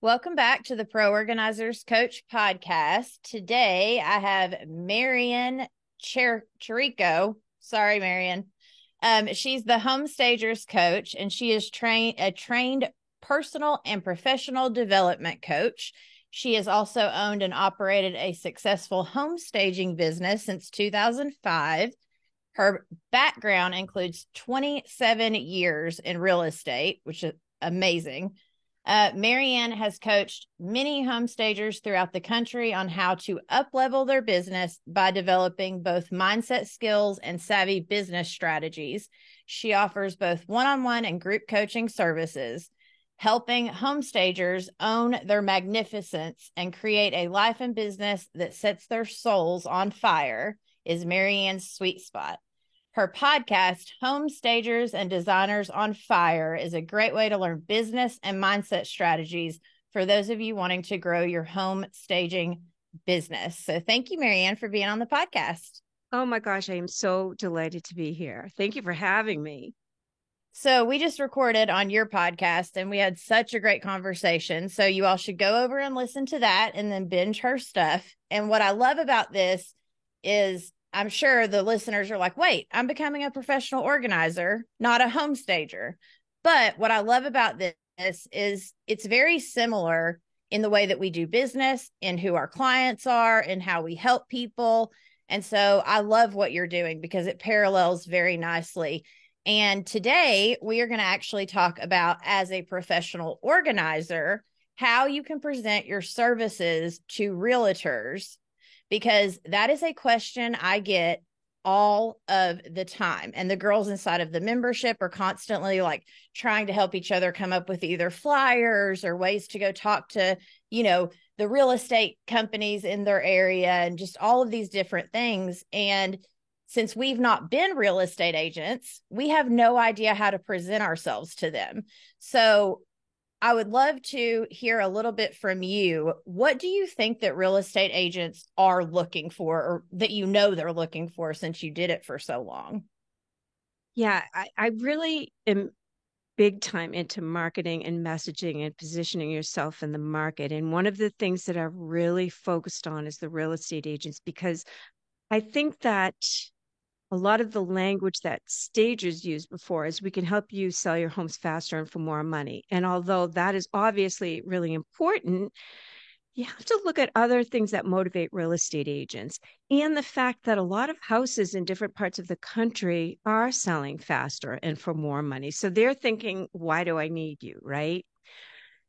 Welcome back to the Pro Organizers Coach podcast. Today I have Marian Chirico. Sorry, Marian. She's the Home Stagers coach, and she is a trained personal and professional development coach. She has also owned and operated a successful home staging business since 2005. Her background includes 27 years in real estate, which is amazing. Marianne has coached many home stagers throughout the country on how to up-level their business by developing both mindset skills and savvy business strategies. She offers both one-on-one and group coaching services, helping home stagers own their magnificence and create a life and business that sets their souls on fire is Marianne's sweet spot. Her podcast, Home Stagers and Designers on Fire, is a great way to learn business and mindset strategies for those of you wanting to grow your home staging business. So thank you, Marianne, for being on the podcast. Oh my gosh, I am so delighted to be here. Thank you for having me. So we just recorded on your podcast and we had such a great conversation. So you all should go over and listen to that and then binge her stuff. And what I love about this is I'm sure the listeners are like, wait, I'm becoming a professional organizer, not a home stager. But what I love about this is it's very similar in the way that we do business and who our clients are and how we help people. And so I love what you're doing because it parallels very nicely. And today we are going to actually talk about, as a professional organizer, how you can present your services to realtors, because that is a question I get all of the time. And the girls inside of the membership are constantly like trying to help each other come up with either flyers or ways to go talk to, the real estate companies in their area and just all of these different things. And since we've not been real estate agents, we have no idea how to present ourselves to them. So I would love to hear a little bit from you. What do you think that real estate agents are looking for, or that they're looking for, since you did it for so long? Yeah, I really am big time into marketing and messaging and positioning yourself in the market. And one of the things that I've really focused on is the real estate agents, because I think that a lot of the language that stagers used before is we can help you sell your homes faster and for more money. And although that is obviously really important, you have to look at other things that motivate real estate agents and the fact that a lot of houses in different parts of the country are selling faster and for more money. So they're thinking, why do I need you? Right.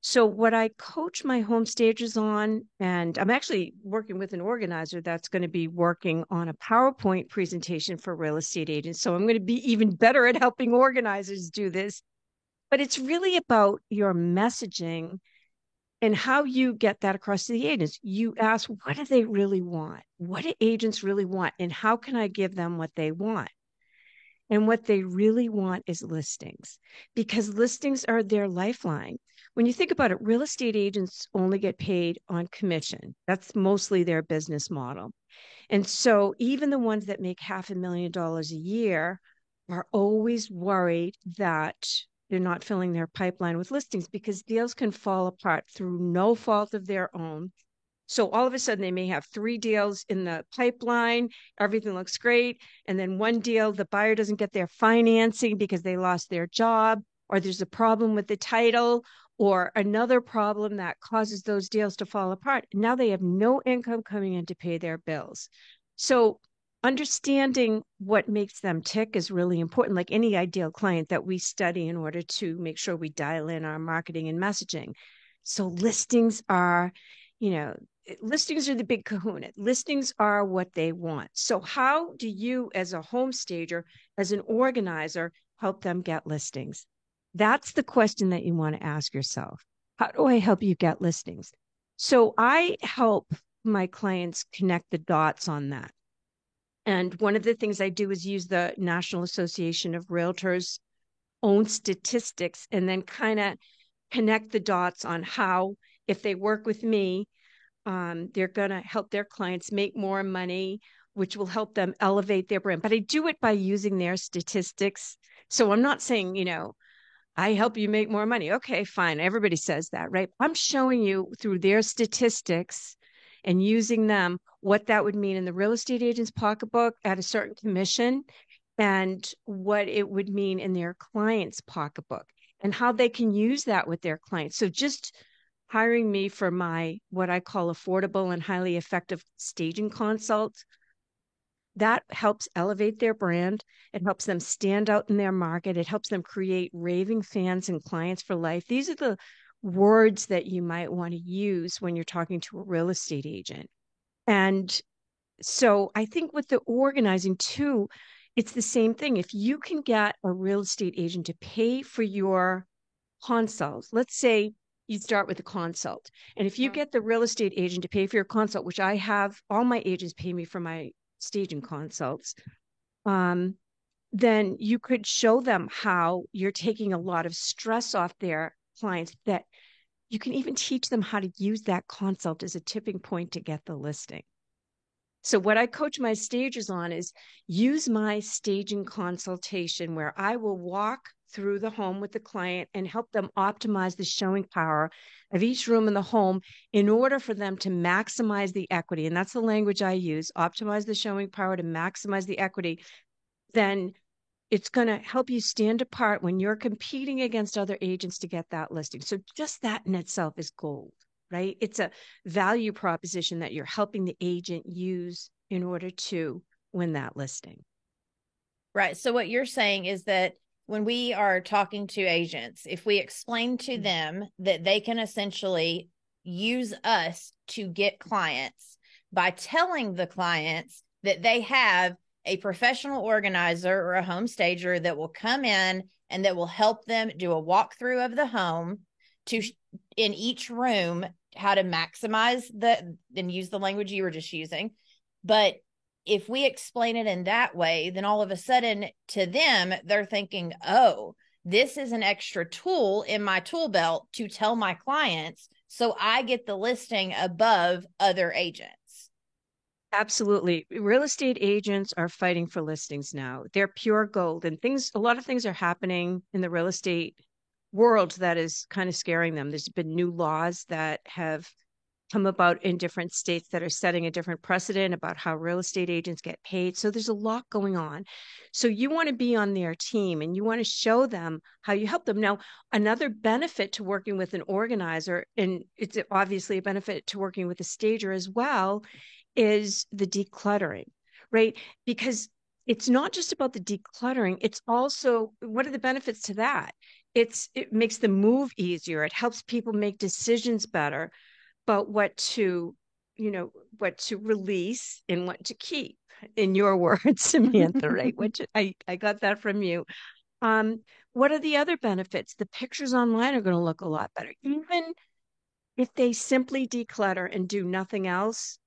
So, what I coach my home stagers on, and I'm actually working with an organizer that's going to be working on a PowerPoint presentation for real estate agents. So, I'm going to be even better at helping organizers do this. But it's really about your messaging and how you get that across to the agents. You ask, what do they really want? What do agents really want? And how can I give them what they want? And what they really want is listings, because listings are their lifeline. When you think about it, real estate agents only get paid on commission. That's mostly their business model. And so even the ones that make $500,000 a year are always worried that they're not filling their pipeline with listings, because deals can fall apart through no fault of their own. So all of a sudden they may have 3 deals in the pipeline, everything looks great, and then one deal, the buyer doesn't get their financing because they lost their job, or there's a problem with the title, or another problem that causes those deals to fall apart. Now they have no income coming in to pay their bills. So understanding what makes them tick is really important, like any ideal client that we study in order to make sure we dial in our marketing and messaging. So you know, listings are the big kahuna. Listings are what they want. So how do you, as a home stager, as an organizer, help them get listings? That's the question that you want to ask yourself. How do I help you get listings? So I help my clients connect the dots on that. And one of the things I do is use the National Association of Realtors own statistics and then kind of connect the dots on how, if they work with me, they're going to help their clients make more money, which will help them elevate their brand. But I do it by using their statistics. So I'm not saying, I help you make more money. Okay, fine. Everybody says that, right? I'm showing you through their statistics and using them what that would mean in the real estate agent's pocketbook at a certain commission and what it would mean in their client's pocketbook and how they can use that with their clients. So just hiring me for my what I call affordable and highly effective staging consult, that helps elevate their brand. It helps them stand out in their market. It helps them create raving fans and clients for life. These are the words that you might want to use when you're talking to a real estate agent. And so I think with the organizing too, it's the same thing. If you can get a real estate agent to pay for your consults, let's say you start with a consult, and if you Mhm. get the real estate agent to pay for your consult, which I have, all my agents pay me for my staging consults, um, then you could show them how you're taking a lot of stress off their clients, that you can even teach them how to use that consult as a tipping point to get the listing. So what I coach my stagers on is use my staging consultation where I will walk through the home with the client and help them optimize the showing power of each room in the home in order for them to maximize the equity. And that's the language I use, optimize the showing power to maximize the equity. Then it's going to help you stand apart when you're competing against other agents to get that listing. So just that in itself is gold, right? It's a value proposition that you're helping the agent use in order to win that listing. Right. So what you're saying is that when we are talking to agents, if we explain to Mm. them that they can essentially use us to get clients by telling the clients that they have a professional organizer or a home stager that will come in and that will help them do a walkthrough of the home to in each room how to maximize the and use the language you were just using. But if we explain it in that way, then all of a sudden to them, they're thinking, oh, this is an extra tool in my tool belt to tell my clients so I get the listing above other agents. Absolutely. Real estate agents are fighting for listings now. They're pure gold, and a lot of things are happening in the real estate world that is kind of scaring them. There's been new laws that have come about in different states that are setting a different precedent about how real estate agents get paid. So there's a lot going on. So you want to be on their team and you want to show them how you help them. Now, another benefit to working with an organizer, and it's obviously a benefit to working with a stager as well, is the decluttering, right? Because it's not just about the decluttering, it's also what are the benefits to that? It makes the move easier. It helps people make decisions better about what to release and what to keep, in your words, Samantha, right? Which I got that from you. Um, what are the other benefits? The pictures online are going to look a lot better. Even if they simply declutter and do nothing else,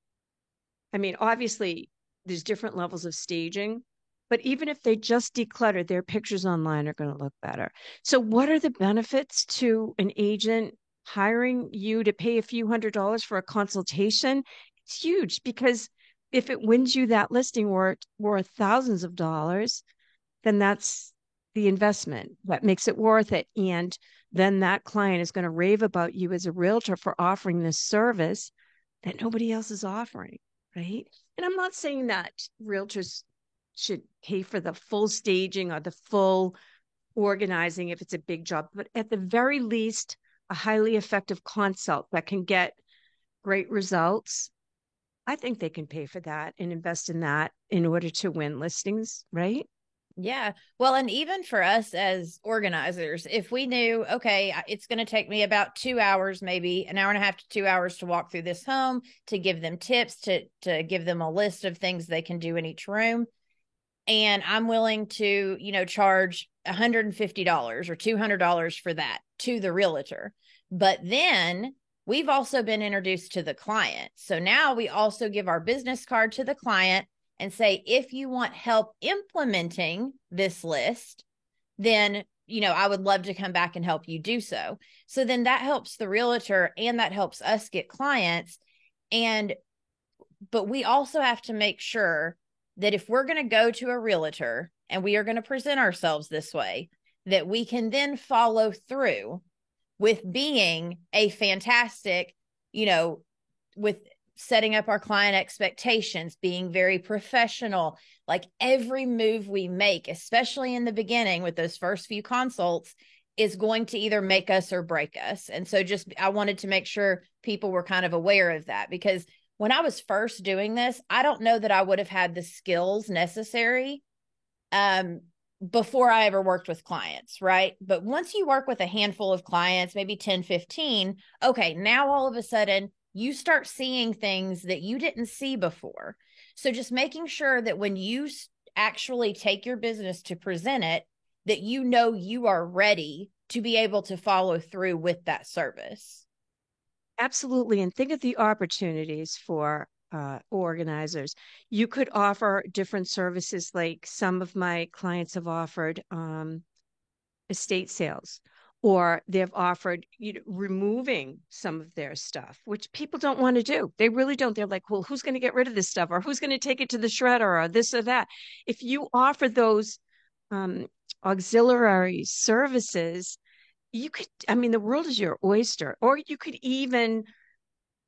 I mean, obviously, there's different levels of staging, but even if they just declutter, their pictures online are going to look better. So, what are the benefits to an agent hiring you to pay a few $100s for a consultation? It's huge because if it wins you that listing worth thousands of dollars, then that's the investment that makes it worth it. And then that client is going to rave about you as a realtor for offering this service that nobody else is offering, right? And I'm not saying that realtors should pay for the full staging or the full organizing if it's a big job, but at the very least, a highly effective consult that can get great results. I think they can pay for that and invest in that in order to win listings, right? Yeah. Well, and even for us as organizers, if we knew, okay, it's going to take me about 2 hours, maybe an hour and a half to 2 hours to walk through this home, to give them tips, to give them a list of things they can do in each room. And I'm willing to, charge $150 or $200 for that to the realtor. But then we've also been introduced to the client. So now we also give our business card to the client and say, if you want help implementing this list, then I would love to come back and help you do so. So then that helps the realtor and that helps us get clients. And but we also have to make sure that if we're going to go to a realtor and we are going to present ourselves this way, that we can then follow through with being a fantastic, with setting up our client expectations, being very professional. Like every move we make, especially in the beginning with those first few consults, is going to either make us or break us. And so I wanted to make sure people were kind of aware of that, because when I was first doing this, I don't know that I would have had the skills necessary before I ever worked with clients, right? But once you work with a handful of clients, maybe 10, 15, okay, now all of a sudden you start seeing things that you didn't see before. So just making sure that when you actually take your business to present it, that you are ready to be able to follow through with that service. Absolutely. And think of the opportunities for organizers. You could offer different services, like some of my clients have offered estate sales, or they've offered removing some of their stuff, which people don't want to do. They really don't. They're like, well, who's going to get rid of this stuff, or who's going to take it to the shredder, or this or that. If you offer those auxiliary services, you could, I mean, the world is your oyster, or you could even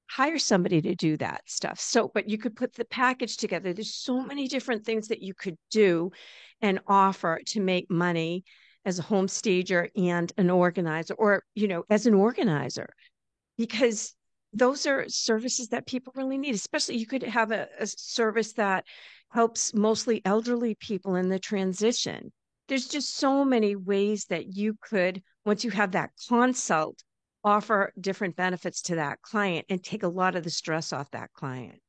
hire somebody to do that stuff. So, but you could put the package together. There's so many different things that you could do and offer to make money as a home stager and an organizer, or, as an organizer, because those are services that people really need. Especially, you could have a service that helps mostly elderly people in the transition. There's just so many ways that you could, once you have that consult, offer different benefits to that client and take a lot of the stress off that client.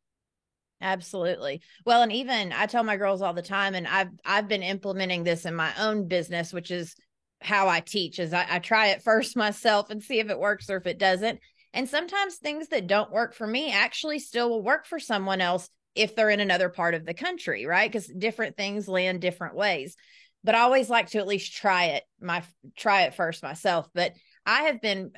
Absolutely. Well, and even I tell my girls all the time, and I've been implementing this in my own business, which is how I teach, is I try it first myself and see if it works or if it doesn't. And sometimes things that don't work for me actually still will work for someone else if they're in another part of the country, right? Because different things land different ways. But I always like to at least try it first myself. But I have been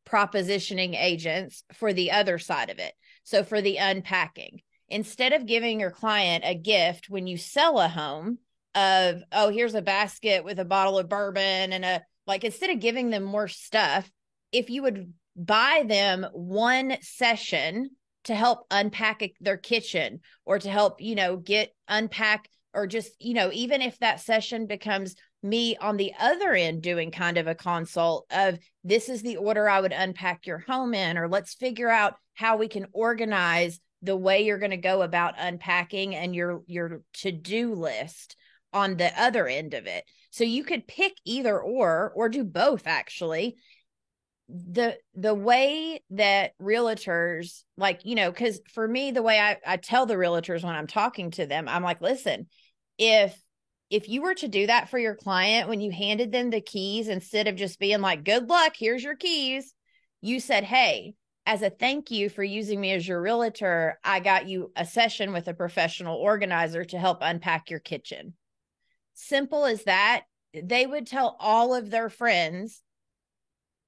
propositioning agents for the other side of it. So for the unpacking, instead of giving your client a gift when you sell a home of, oh, here's a basket with a bottle of bourbon and instead of giving them more stuff, if you would buy them one session to help unpack their kitchen, or to help, get unpack, or just, even if that session becomes me on the other end doing kind of a consult of, this is the order I would unpack your home in, or let's figure out how we can organize the way you're going to go about unpacking and your to-do list on the other end of it. So you could pick either or do both, actually. The way that realtors, because for me, the way I tell the realtors when I'm talking to them, I'm like, listen, if you were to do that for your client, when you handed them the keys, instead of just being like, good luck, here's your keys, you said, hey, as a thank you for using me as your realtor, I got you a session with a professional organizer to help unpack your kitchen. Simple as that. They would tell all of their friends,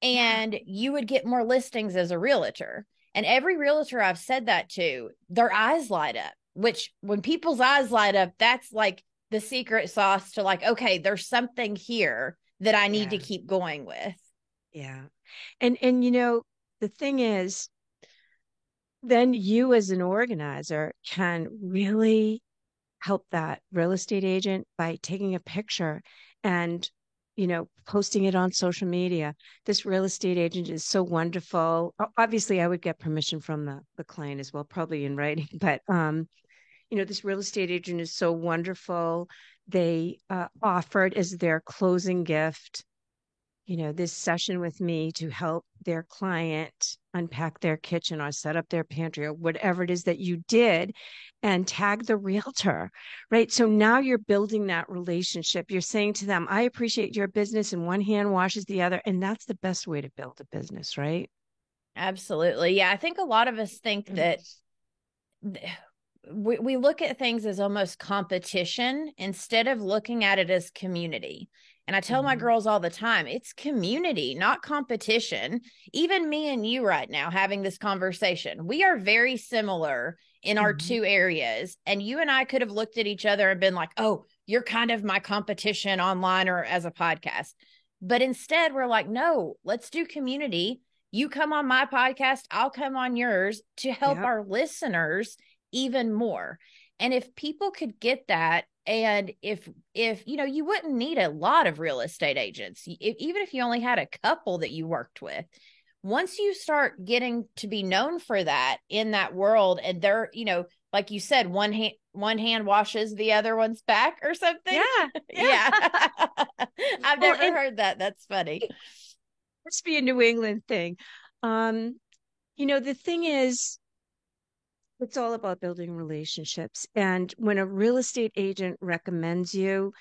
and you would get more listings as a realtor. And every realtor I've said that to, their eyes light up, which when people's eyes light up, that's like the secret sauce to like, okay, there's something here that I need to keep going with. Yeah. And the thing is, then you as an organizer can really help that real estate agent by taking a picture and posting it on social media. This real estate agent is so wonderful. Obviously, I would get permission from the client as well, probably in writing, but this real estate agent is so wonderful. They offered as their closing gift, this session with me to help their client unpack their kitchen or set up their pantry or whatever it is that you did, and tag the realtor, right? So now you're building that relationship. You're saying to them, I appreciate your business, and one hand washes the other. And that's the best way to build a business, right? Absolutely. Yeah. I think a lot of us think that we look at things as almost competition instead of looking at it as community. And I tell my girls all the time, it's community, not competition. Even me and you right now having this conversation, we are very similar in our two areas. And you and I could have looked at each other and been like, oh, you're kind of my competition online or as a podcast. But instead, we're like, no, let's do community. You come on my podcast, I'll come on yours to help Yep. our listeners even more. And if people could get that, and if you know, you wouldn't need a lot of real estate agents, even if you only had a couple that you worked with. Once you start getting to be known for that in that world, and they're, you know, like you said, one hand washes the other one's back or something. Yeah. Yeah. Yeah. I've Well, never and heard that. That's funny. must be a New England thing. Um, the thing is, it's all about building relationships. And when a real estate agent recommends you,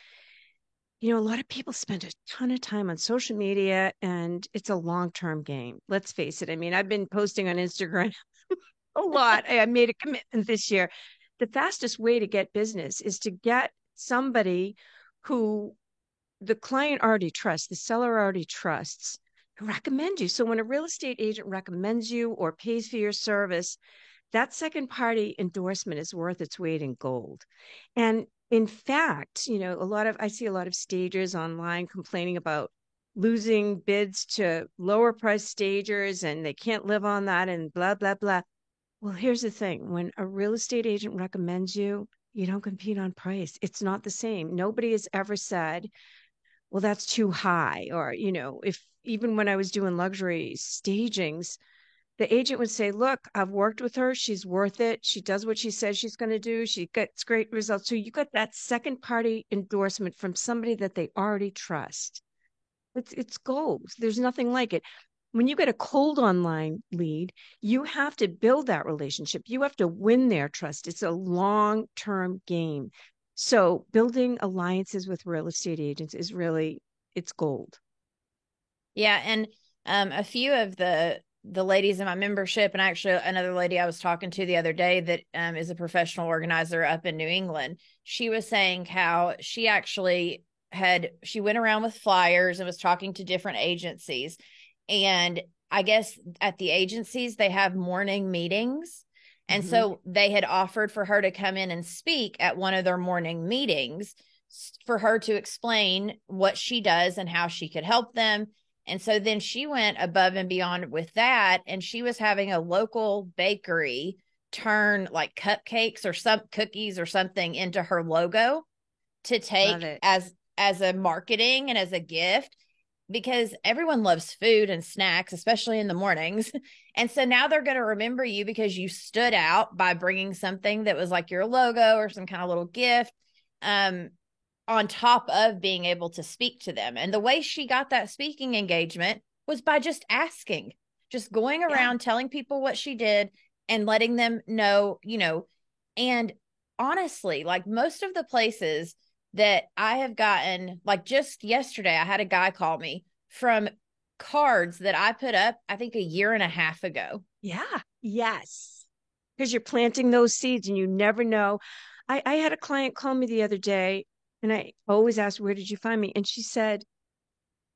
a lot of people spend a ton of time on social media and it's a long-term game. Let's face it. I mean, I've been posting on Instagram a lot. I made a commitment this year. The fastest way to get business is to get somebody who the client already trusts, the seller already trusts, to recommend you. So when a real estate agent recommends you or pays for your service, that second party endorsement is worth its weight in gold. And in fact, I see a lot of stagers online complaining about losing bids to lower price stagers and they can't live on that and blah, blah, blah. Well, here's the thing. When a real estate agent recommends you, you don't compete on price. It's not the same. Nobody has ever said, well, that's too high. Or, if even when I was doing luxury stagings, the agent would say, look, I've worked with her. She's worth it. She does what she says she's going to do. She gets great results. So you got that second party endorsement from somebody that they already trust. It's gold. There's nothing like it. When you get a cold online lead, you have to build that relationship. You have to win their trust. It's a long-term game. So building alliances with real estate agents is really, it's gold. Yeah, and a few of the ladies in my membership, and actually another lady I was talking to the other day that is a professional organizer up in New England. She was saying how she actually she went around with flyers and was talking to different agencies, and I guess at the agencies they have morning meetings. And Mhm. so they had offered for her to come in and speak at one of their morning meetings for her to explain what she does and how she could help them. And so then she went above and beyond with that. And she was having a local bakery turn like cupcakes or some cookies or something into her logo to Love take it. as a marketing and as a gift, because everyone loves food and snacks, especially in the mornings. And so now they're going to remember you because you stood out by bringing something that was like your logo or some kind of little gift. Um, on top of being able to speak to them. And the way she got that speaking engagement was by just asking, just going Yeah. around telling people what she did and letting them know, and honestly, like most of the places that I have gotten, like just yesterday, I had a guy call me from cards that I put up, I think a year and a half ago. Yeah. Yes. Because you're planting those seeds and you never know. I had a client call me the other day and I always ask, where did you find me? And she said,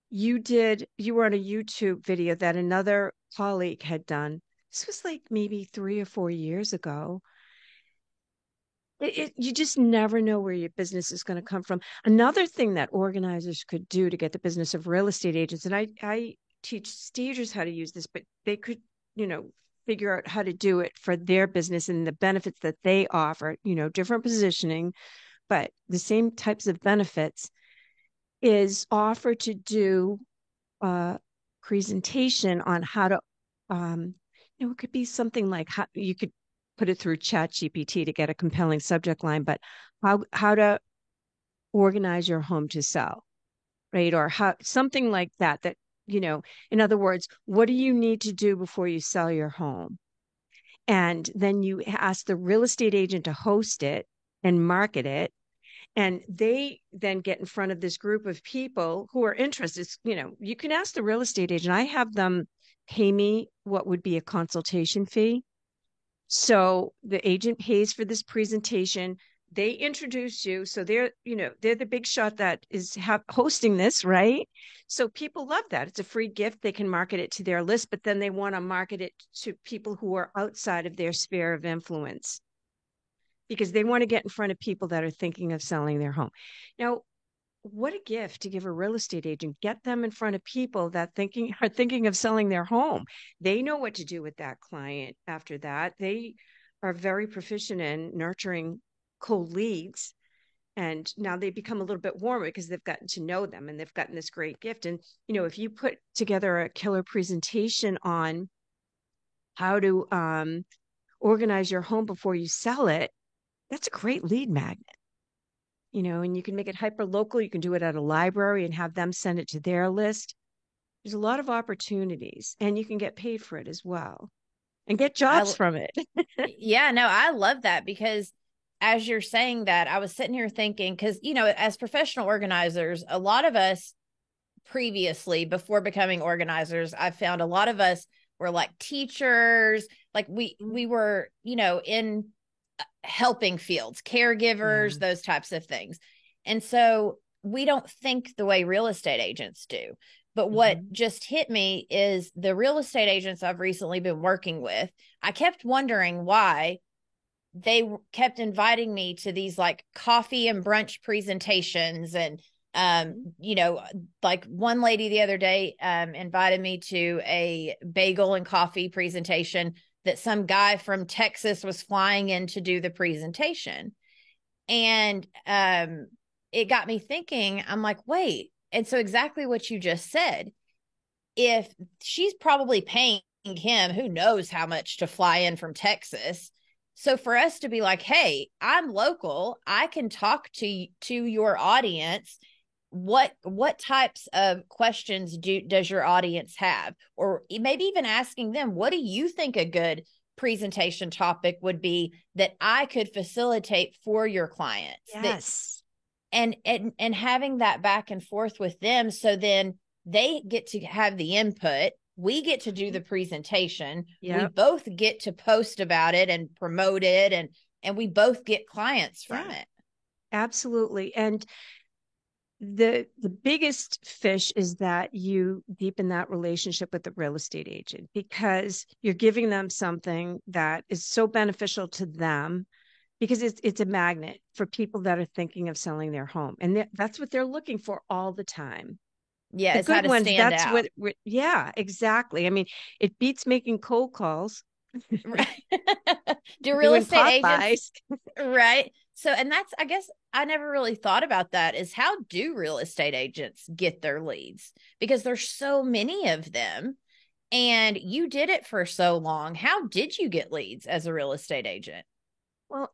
you were on a YouTube video that another colleague had done. This was like maybe 3 or 4 years ago. You just never know where your business is going to come from. Another thing that organizers could do to get the business of real estate agents, and I teach stagers how to use this, but they could, figure out how to do it for their business and the benefits that they offer, different positioning, but the same types of benefits is offer to do a presentation on how to, it could be something like how you could put it through Chat GPT to get a compelling subject line, but how to organize your home to sell, right? Or how something like that, in other words, what do you need to do before you sell your home? And then you ask the real estate agent to host it and market it. And they then get in front of this group of people who are interested. You can ask the real estate agent. I have them pay me what would be a consultation fee. So the agent pays for this presentation. They introduce you. So they're the big shot that is hosting this, right? So people love that. It's a free gift. They can market it to their list, but then they want to market it to people who are outside of their sphere of influence. because they want to get in front of people that are thinking of selling their home. Now, what a gift to give a real estate agent. Get them in front of people that are thinking of selling their home. They know what to do with that client after that. They are very proficient in nurturing cold leads. And now they become a little bit warmer because they've gotten to know them and they've gotten this great gift. And, if you put together a killer presentation on how to organize your home before you sell it, that's a great lead magnet. And you can make it hyper local. You can do it at a library and have them send it to their list. There's a lot of opportunities, and you can get paid for it as well and get jobs I from it. Yeah, no, I love that because as you're saying that, I was sitting here thinking, because, as professional organizers, a lot of us previously, before becoming organizers, I found a lot of us were like teachers, like we were, in helping fields, caregivers, Yeah. those types of things. And so we don't think the way real estate agents do. But what Mm-hmm. just hit me is the real estate agents I've recently been working with, I kept wondering why they kept inviting me to these like coffee and brunch presentations. And like one lady the other day invited me to a bagel and coffee presentation that some guy from Texas was flying in to do the presentation. And it got me thinking, I'm like, wait. And so exactly what you just said, if she's probably paying him who knows how much to fly in from Texas. So for us to be like, hey, I'm local, I can talk to your audience. What types of questions does your audience have? Or maybe even asking them, what do you think a good presentation topic would be that I could facilitate for your clients? That Yes. and having that back and forth with them, so then they get to have the input, we get to do the presentation, we Yep. both get to post about it and promote it, and we both get clients from Yeah, it. absolutely. And the biggest fish is that you deepen that relationship with the real estate agent because you're giving them something that is so beneficial to them because it's a magnet for people that are thinking of selling their home, and that's what they're looking for all the time. Yeah, The it's how good to ones, stand that's out. what yeah, exactly. I mean, it beats making cold calls, Right. Do real doing estate pop agents, buys. right? So, and that's, I guess I never really thought about that, is how do real estate agents get their leads? Because there's so many of them and you did it for so long. How did you get leads as a real estate agent? Well,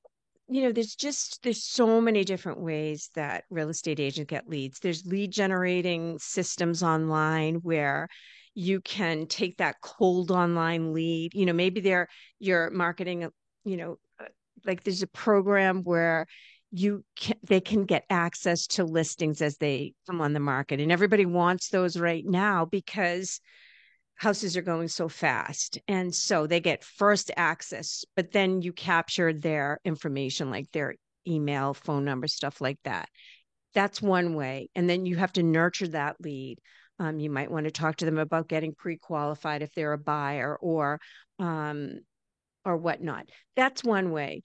there's so many different ways that real estate agents get leads. There's lead generating systems online where you can take that cold online lead. Maybe you're marketing, you know, uh, like there's a program where they can get access to listings as they come on the market. And everybody wants those right now because houses are going so fast. And so they get first access, but then you capture their information, like their email, phone number, stuff like that. That's one way. And then you have to nurture that lead. You might want to talk to them about getting pre-qualified if they're a buyer um, or whatnot. That's one way.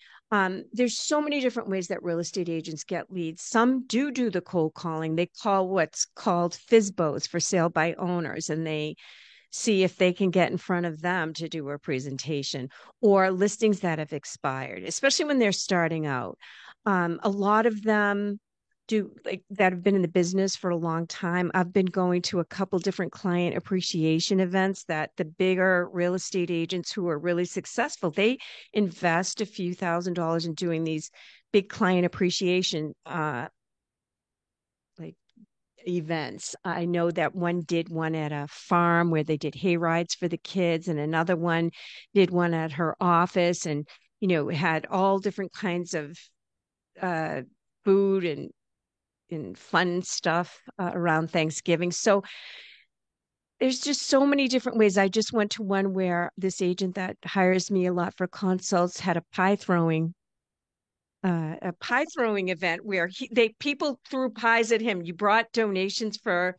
There's so many different ways that real estate agents get leads. Some do the cold calling. They call what's called FISBOs, for sale by owners, and they see if they can get in front of them to do a presentation, or listings that have expired, especially when they're starting out. A lot of them do, like, that have been in the business for a long time. I've been going to a couple different client appreciation events that the bigger real estate agents who are really successful, they invest a few $1,000s in doing these big client appreciation like events. I know that one did one at a farm where they did hay rides for the kids, and another one did one at her office, and had all different kinds of uh, food and fun stuff around Thanksgiving. So there's just so many different ways. I just went to one where this agent that hires me a lot for consults had a pie throwing event where people threw pies at him. You brought donations for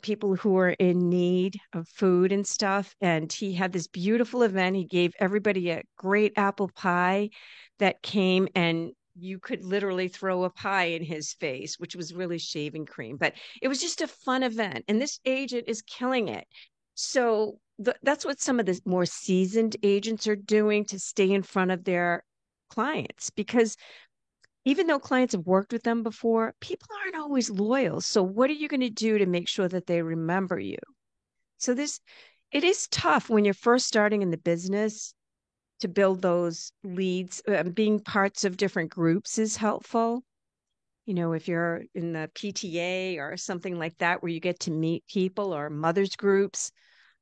people who are in need of food and stuff. And he had this beautiful event. He gave everybody a great apple pie. that came and you could literally throw a pie in his face, which was really shaving cream. But it was just a fun event. And this agent is killing it. So that's what some of the more seasoned agents are doing to stay in front of their clients, because even though clients have worked with them before, people aren't always loyal. So what are you going to do to make sure that they remember you? So this, it is tough when you're first starting in the business to build those leads. Being parts of different groups is helpful. You know, if you're in the PTA or something like that, where you get to meet people, or mothers groups.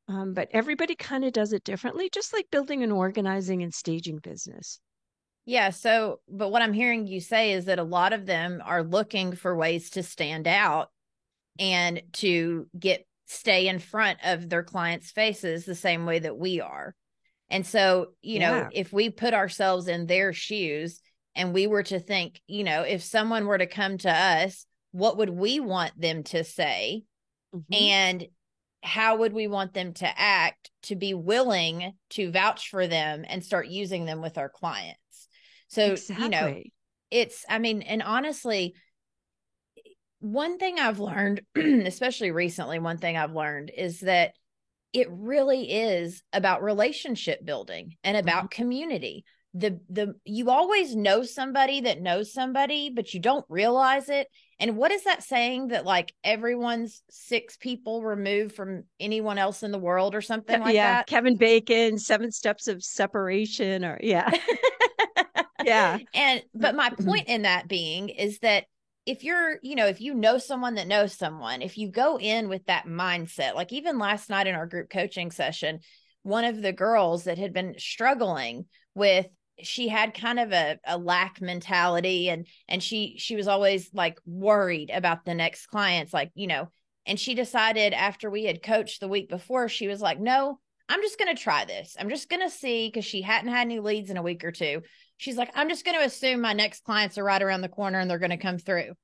But everybody kind of does it differently, just like building an organizing and staging business. Yeah. So, but what I'm hearing you say is that a lot of them are looking for ways to stand out and to stay in front of their clients' faces the same way that we are. And so, Yeah. if we put ourselves in their shoes and we were to think, if someone were to come to us, what would we want them to say? Mm-hmm. And how would we want them to act to be willing to vouch for them and start using them with our clients? So, Exactly. and honestly, one thing I've learned, especially recently, one thing I've learned is that it really is about relationship building and Mm-hmm. about community. You always know somebody that knows somebody, but you don't realize it. And what is that saying, that like everyone's 6 people removed from anyone else in the world or something like Yeah. that? Kevin Bacon, 7 steps of separation, or yeah. Yeah. But my point in that being is that if if you know someone that knows someone, if you go in with that mindset, like even last night in our group coaching session, one of the girls that had been struggling with, she had kind of a lack mentality, and she was always like worried about the next clients, like, and she decided after we had coached the week before, she was like, no, I'm just going to try this. I'm just going to see, because she hadn't had any leads in a week or two. She's like, I'm just going to assume my next clients are right around the corner and they're going to come through.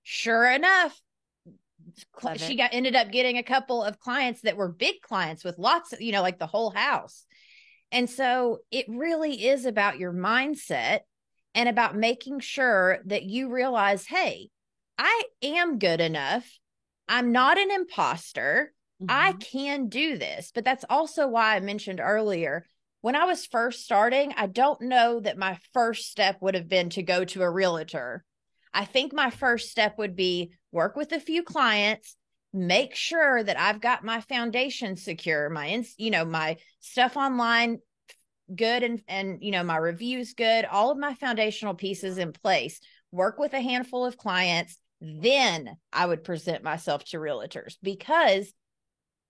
Sure enough, Love she it. ended up getting a couple of clients that were big clients with lots of, like the whole house. And so it really is about your mindset and about making sure that you realize, hey, I am good enough. I'm not an imposter. I Mm-hmm. can do this. But that's also why I mentioned earlier, when I was first starting, I don't know that my first step would have been to go to a realtor. I think my first step would be work with a few clients, make sure that I've got my foundation secure, my stuff online good, and my reviews good, all of my foundational pieces in place, work with a handful of clients, then I would present myself to realtors, because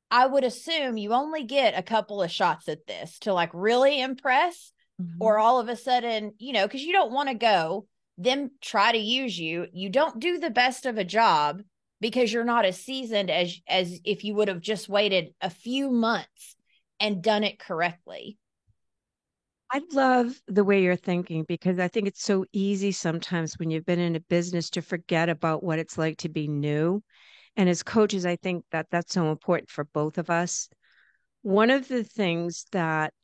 I would assume you only get a couple of shots at this to like really impress, or Mm-hmm. all of a sudden, because you don't want to go them try to use you. You don't do the best of a job because you're not as seasoned as if you would have just waited a few months and done it correctly. I love the way you're thinking, because I think it's so easy sometimes when you've been in a business to forget about what it's like to be new. And as coaches, I think that that's so important for both of us. One of the things that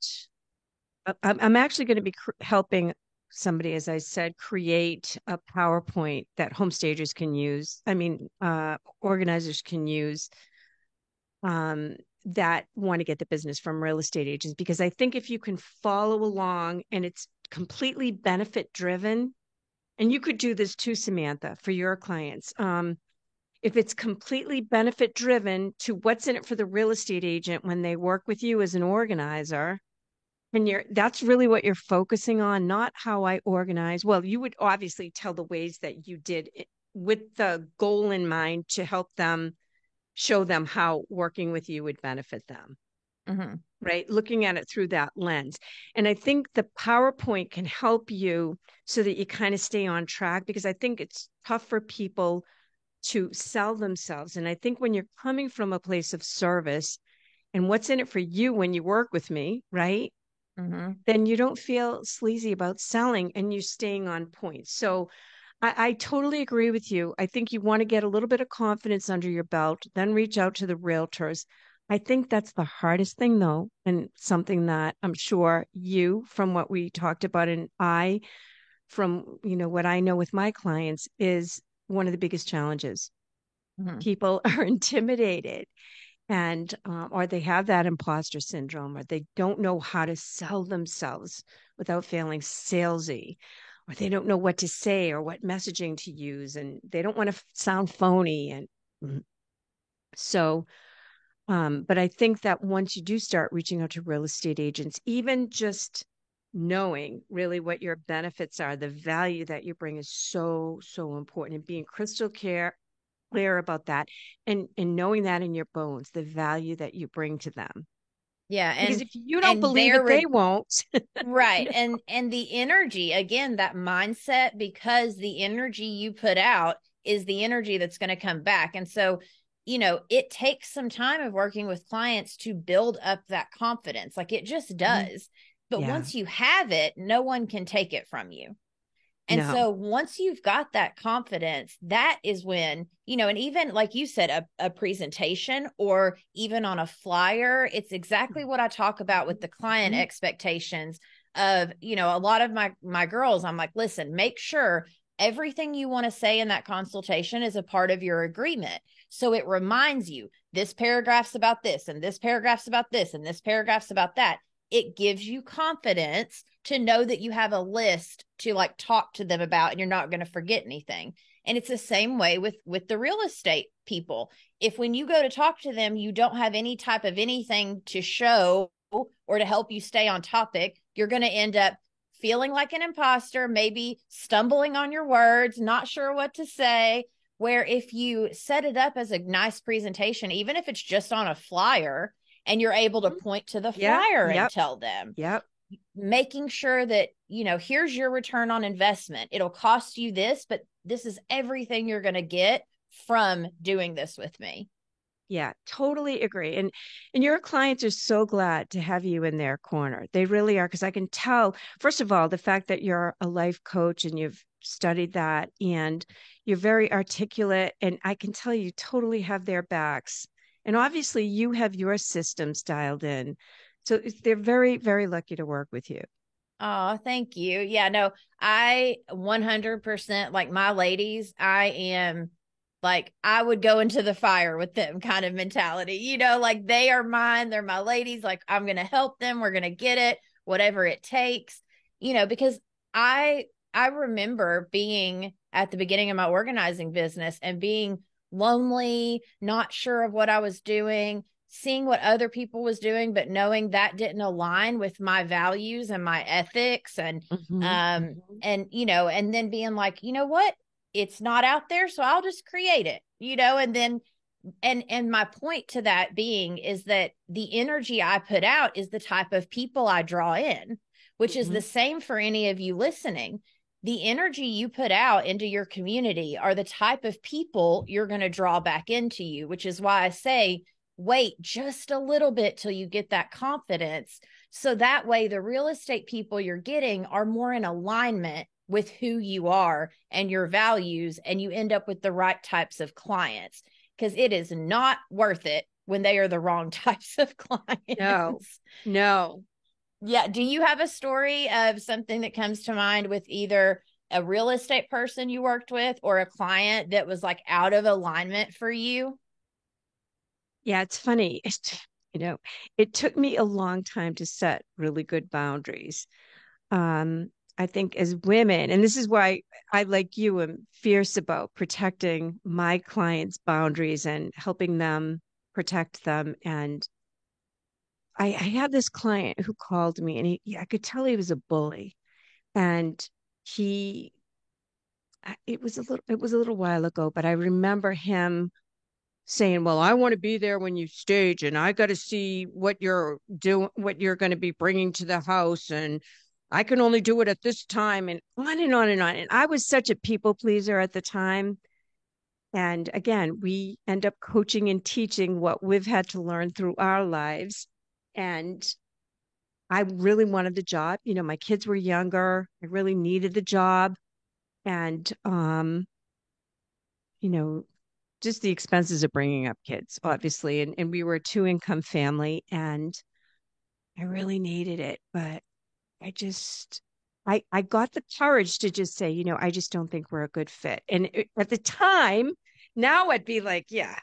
I'm actually going to be helping somebody, as I said, create a PowerPoint that home stagers can use. I mean, organizers can use, um, that want to get the business from real estate agents. Because I think if you can follow along and it's completely benefit driven, and you could do this too, Samantha, for your clients. If it's completely benefit driven to what's in it for the real estate agent when they work with you as an organizer, and that's really what you're focusing on, not how I organize. Well, you would obviously tell the ways that you did it with the goal in mind to help them, show them how working with you would benefit them, Mm-hmm. right? Looking at it through that lens. And I think the PowerPoint can help you so that you kind of stay on track, because I think it's tough for people to sell themselves. And I think when you're coming from a place of service and what's in it for you when you work with me, right? Mm-hmm. Then you don't feel sleazy about selling and you staying on point. So I totally agree with you. I think you want to get a little bit of confidence under your belt, then reach out to the realtors. I think that's the hardest thing though, and something that I'm sure you, from what we talked about, and I, from what I know with my clients, is one of the biggest challenges. Mhm. People are intimidated, and or they have that imposter syndrome, or they don't know how to sell themselves without feeling salesy, or they don't know what to say or what messaging to use, and they don't want to sound phony. And so but I think that once you do start reaching out to real estate agents, even just knowing really what your benefits are, the value that you bring is so, so important. And being crystal clear about that, and knowing that in your bones, the value that you bring to them. Yeah, Because if you don't and believe it, they won't. right. You know? And the energy, again, that mindset, because the energy you put out is the energy that's going to come back. And so, it takes some time of working with clients to build up that confidence. Like it just Mhm. does. But Yeah. once you have it, no one can take it from you. And No. so once you've got that confidence, that is when, and even like you said, a presentation or even on a flyer, it's exactly what I talk about with the client Mhm. expectations of, a lot of my girls, I'm like, listen, make sure everything you want to say in that consultation is a part of your agreement. So it reminds you this paragraph's about this, and this paragraph's about this, and this paragraph's about that. It gives you confidence to know that you have a list to like talk to them about and you're not going to forget anything. And it's the same way with the real estate people. If when you go to talk to them you don't have any type of anything to show or to help you stay on topic, you're going to end up feeling like an imposter, maybe stumbling on your words, not sure what to say. Where if you set it up as a nice presentation, even if it's just on a flyer, and you're able to Mhm. point to the Yeah. flyer and Yep. tell them, Yep. making sure that, here's your return on investment. It'll cost you this, but this is everything you're going to get from doing this with me. Yeah, totally agree. And your clients are so glad to have you in their corner. They really are, because I can tell, first of all, the fact that you're a life coach and you've studied that, and you're very articulate, and I can tell you totally have their backs. And obviously you have your systems dialed in. So they're very, very lucky to work with you. Oh, thank you. Yeah, no, I 100% like my ladies, I am like, I would go into the fire with them kind of mentality. Like they are mine, they're my ladies. Like I'm going to help them, we're going to get it, whatever it takes, because I I remember being at the beginning of my organizing business and being lonely, not sure of what I was doing, seeing what other people was doing, but knowing that didn't align with my values and my ethics, and Hmm. Hmm. and then being like, what, it's not out there, so I'll just create it, and then and my point to that being is that the energy I put out is the type of people I draw in, which is the Hmm. same for any of you listening. The energy you put out into your community are the type of people you're going to draw back into you, which is why I say wait just a little bit till you get that confidence. So that way, the real estate people you're getting are more in alignment with who you are and your values, and you end up with the right types of clients, because it is not worth it when they are the wrong types of No, clients. no. Yeah. Do you have a story of something that comes to mind with either a real estate person you worked with or a client that was like out of alignment for you? Yeah, it's funny. You know, it took me a long time to set really good boundaries. Um, I think as women, and this is why I, like you, am fierce about protecting my clients' boundaries and helping them protect them. And I had this client who called me, and I could tell he was a bully. And he, it was a little while ago, but I remember him saying, "Well, I want to be there when you stage, and I got to see what you're doing, what you're going to be bringing to the house, and I can only do it at this time," and on and on and on. And I was such a people pleaser at the time. And again, we end up coaching and teaching what we've had to learn through our lives. And I really wanted the job. My kids were younger. I really needed the job. And you know, just the expenses of bringing up kids, obviously. And we were a two-income family, and I really needed it. But I just, I got the courage to just say, I just don't think we're a good fit. And at the time, now I'd be like, yeah,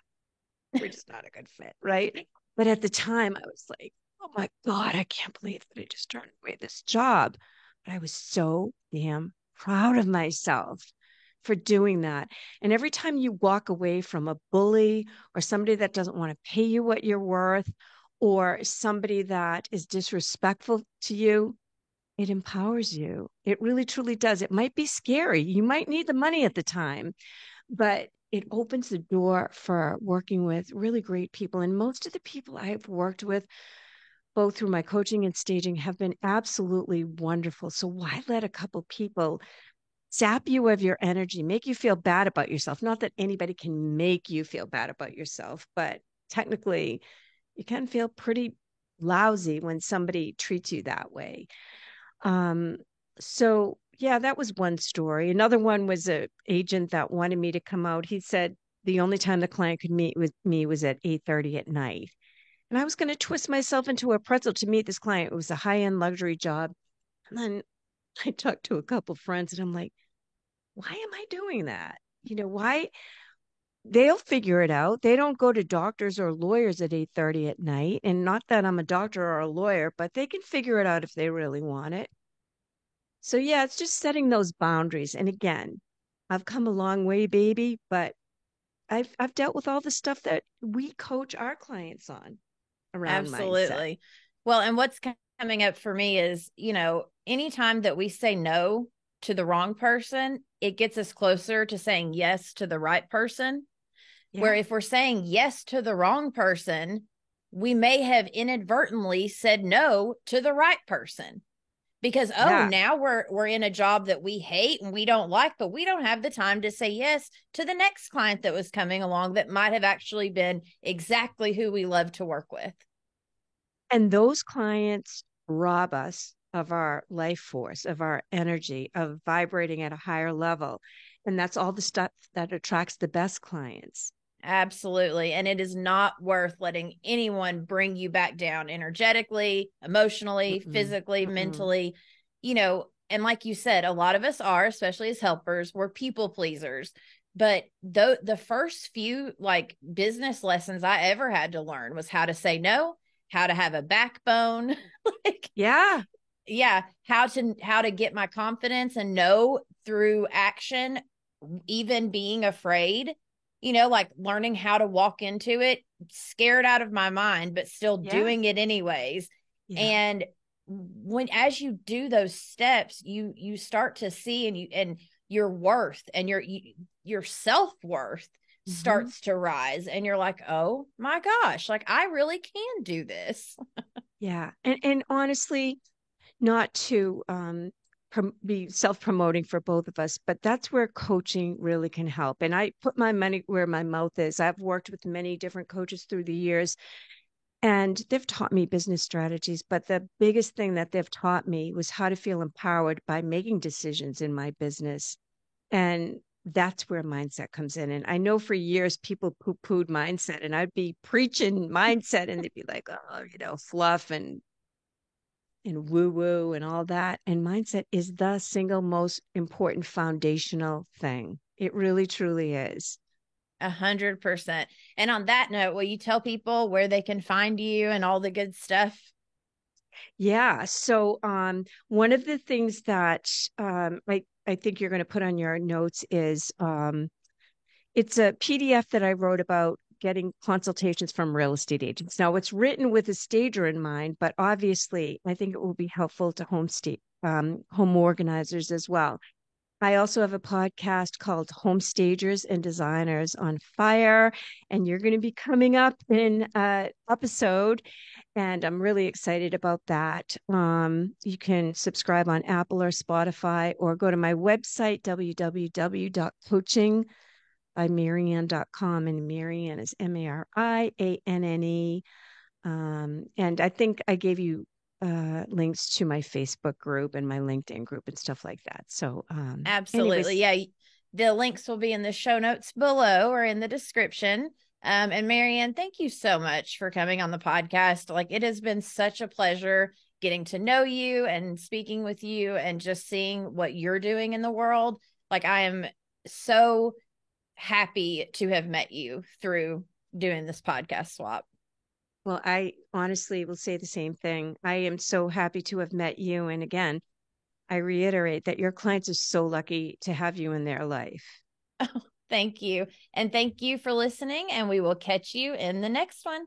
we're just not a good fit, right? But at the time, I was like, oh my God, I can't believe that I just turned away this job. But I was so damn proud of myself for doing that. And every time you walk away from a bully or somebody that doesn't want to pay you what you're worth, or somebody that is disrespectful to you, it empowers you. It really truly does. It might be scary. You might need the money at the time, but it opens the door for working with really great people. And most of the people I've worked with, both through my coaching and staging, have been absolutely wonderful. So why let a couple people sap you of your energy, make you feel bad about yourself? Not that anybody can make you feel bad about yourself, but technically, you can feel pretty lousy when somebody treats you that way. Um, so yeah, that was one story. Another one was a agent that wanted me to come out. He said the only time the client could meet with me was at 8:30 at night. And I was going to twist myself into a pretzel to meet this client. It was a high-end luxury job. And then I talked to a couple friends and I'm like, why am I doing that? Why? They'll figure it out. They don't go to doctors or lawyers at 8:30 at night. And not that I'm a doctor or a lawyer, but they can figure it out if they really want it. So yeah, it's just setting those boundaries. And again, I've come a long way, baby, but I've dealt with all the stuff that we coach our clients on around mindset. Absolutely. Well, and what's coming up for me is, anytime that we say no to the wrong person, it gets us closer to saying yes to the right person. Yeah. Where if we're saying yes to the wrong person, we may have inadvertently said no to the right person. Because Yeah. now we're in a job that we hate and we don't like, but we don't have the time to say yes to the next client that was coming along that might have actually been exactly who we love to work with. And those clients rob us of our life force, of our energy, of vibrating at a higher level. And that's all the stuff that attracts the best clients. Absolutely. And it is not worth letting anyone bring you back down energetically, emotionally, Mm-mm. physically, Mm-mm. mentally. And like you said, a lot of us are, especially as helpers, we're people pleasers. But the first few like business lessons I ever had to learn was how to say no, how to have a backbone, like Yeah. yeah, how to get my confidence and know through action, even being afraid, like learning how to walk into it scared out of my mind but still Yeah. doing it anyways. Yeah. And as you do those steps, you start to see, and your worth and your self-worth Mm-hmm. starts to rise, and you're like, oh my gosh, like I really can do this. Yeah. And honestly, not to be self-promoting for both of us, but that's where coaching really can help. And I put my money where my mouth is. I've worked with many different coaches through the years, and they've taught me business strategies. But the biggest thing that they've taught me was how to feel empowered by making decisions in my business. And that's where mindset comes in. And I know for years people poo-pooed mindset, and I'd be preaching mindset, and they'd be like, oh, fluff and woo woo and all that. And mindset is the single most important foundational thing. It really, truly is. 100%. And on that note, will you tell people where they can find you and all the good stuff? Yeah. So, one of the things that I think you're going to put on your notes is it's a PDF that I wrote about getting consultations from real estate agents. Now, it's written with a stager in mind, but obviously, I think it will be helpful to home organizers as well. I also have a podcast called Home Stagers and Designers on Fire, and you're going to be coming up in an episode, and I'm really excited about that. You can subscribe on Apple or Spotify, or go to my website, www.coachingbyMarianne.com, and Marianne is Marianne. And I think I gave you links to my Facebook group and my LinkedIn group and stuff like that. So, Absolutely. anyways, Yeah. The links will be in the show notes below or in the description. And Marianne, thank you so much for coming on the podcast. Like, it has been such a pleasure getting to know you and speaking with you and just seeing what you're doing in the world. Like, I am so happy to have met you through doing this podcast swap. Well, I honestly will say the same thing. I am so happy to have met you. And again, I reiterate that your clients are so lucky to have you in their life. Thank you. And thank you for listening. And we will catch you in the next one.